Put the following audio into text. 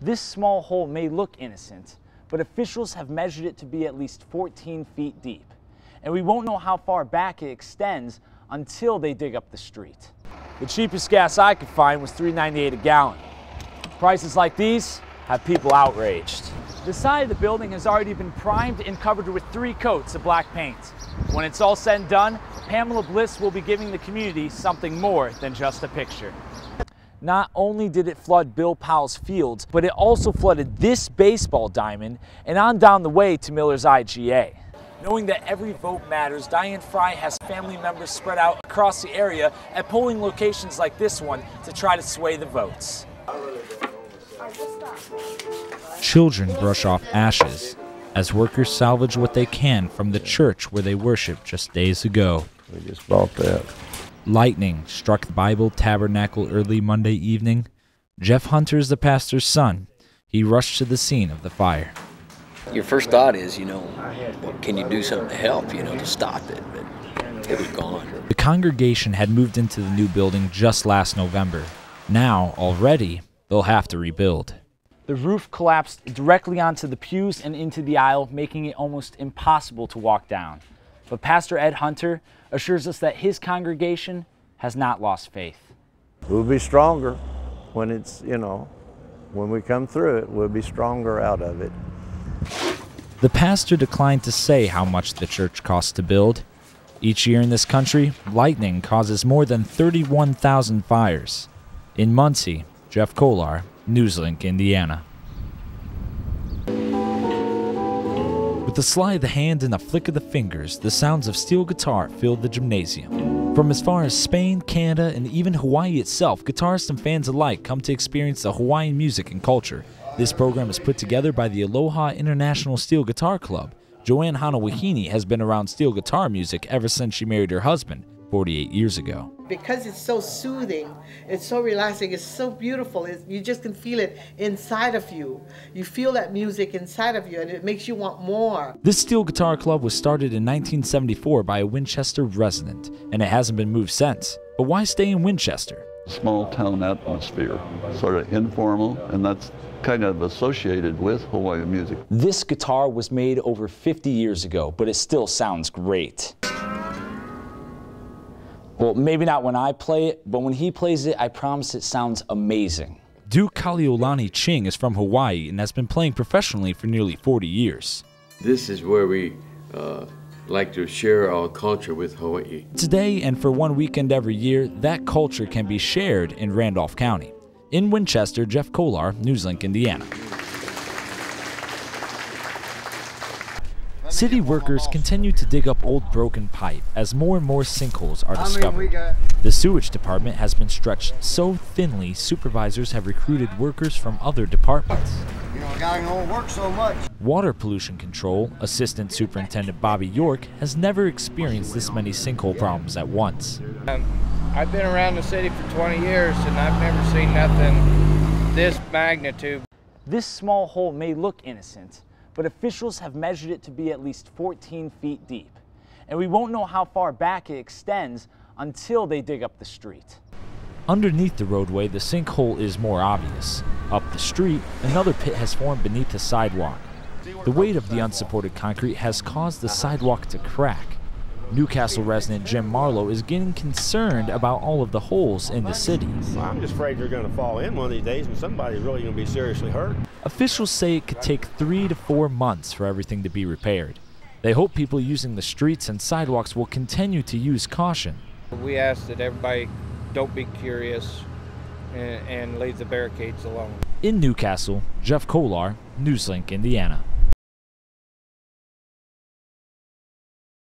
This small hole may look innocent, but officials have measured it to be at least 14 feet deep. And we won't know how far back it extends until they dig up the street. The cheapest gas I could find was $3.98 a gallon. Prices like these have people outraged. The side of the building has already been primed and covered with 3 coats of black paint. When it's all said and done, Pamela Bliss will be giving the community something more than just a picture. Not only did it flood Bill Powell's fields, but it also flooded this baseball diamond and on down the way to Miller's IGA. Knowing that every vote matters, Diane Fry has family members spread out across the area at polling locations like this one to try to sway the votes. Children brush off ashes as workers salvage what they can from the church where they worshiped just days ago. We just bought that. Lightning struck the Bible Tabernacle early Monday evening. Jeff Hunter is the pastor's son. He rushed to the scene of the fire. Your first thought is, well, can you do something to help, to stop it? But it was gone. The congregation had moved into the new building just last November. Now, already, they'll have to rebuild. The roof collapsed directly onto the pews and into the aisle, making it almost impossible to walk down. But Pastor Ed Hunter assures us that his congregation has not lost faith. We'll be stronger when it's, when we come through it, we'll be stronger out of it. The pastor declined to say how much the church costs to build. Each year in this country, lightning causes more than 31,000 fires. In Muncie, Geoff Kolar, Newslink, Indiana. With the sleight of the hand and a flick of the fingers, the sounds of steel guitar filled the gymnasium. From as far as Spain, Canada, and even Hawaii itself, guitarists and fans alike come to experience the Hawaiian music and culture. This program is put together by the Aloha International Steel Guitar Club. Joanne Hanawahini has been around steel guitar music ever since she married her husband 48 years ago. Because it's so soothing, it's so relaxing, it's so beautiful, you just can feel it inside of you. You feel that music inside of you and it makes you want more. This steel guitar club was started in 1974 by a Winchester resident, and it hasn't been moved since. But why stay in Winchester? Small town atmosphere, sort of informal, and that's kind of associated with Hawaiian music. This guitar was made over 50 years ago, but it still sounds great. Well, maybe not when I play it, but when he plays it, I promise it sounds amazing. Duke Kaliolani Ching is from Hawaii and has been playing professionally for nearly 40 years. This is where we like to share our culture with Hawaii. Today, and for one weekend every year, that culture can be shared in Randolph County. In Winchester, Geoff Kolar, Newslink, Indiana. City workers continue to dig up old broken pipe as more and more sinkholes are discovered. The sewage department has been stretched so thinly, supervisors have recruited workers from other departments. A guy can only work so much. Water pollution control, Assistant Superintendent Bobby York, has never experienced this many sinkhole problems at once. I've been around the city for 20 years and I've never seen nothing this magnitude. This small hole may look innocent, but officials have measured it to be at least 14 feet deep. And we won't know how far back it extends until they dig up the street. Underneath the roadway, the sinkhole is more obvious. Up the street, another pit has formed beneath the sidewalk. The weight of the unsupported concrete has caused the sidewalk to crack. Newcastle resident Jim Marlowe is getting concerned about all of the holes in the city. I'm just afraid they're going to fall in one of these days and somebody's really going to be seriously hurt. Officials say it could take 3 to 4 months for everything to be repaired. They hope people using the streets and sidewalks will continue to use caution. We ask that everybody don't be curious and leave the barricades alone. In Newcastle, Geoff Kolar, Newslink, Indiana.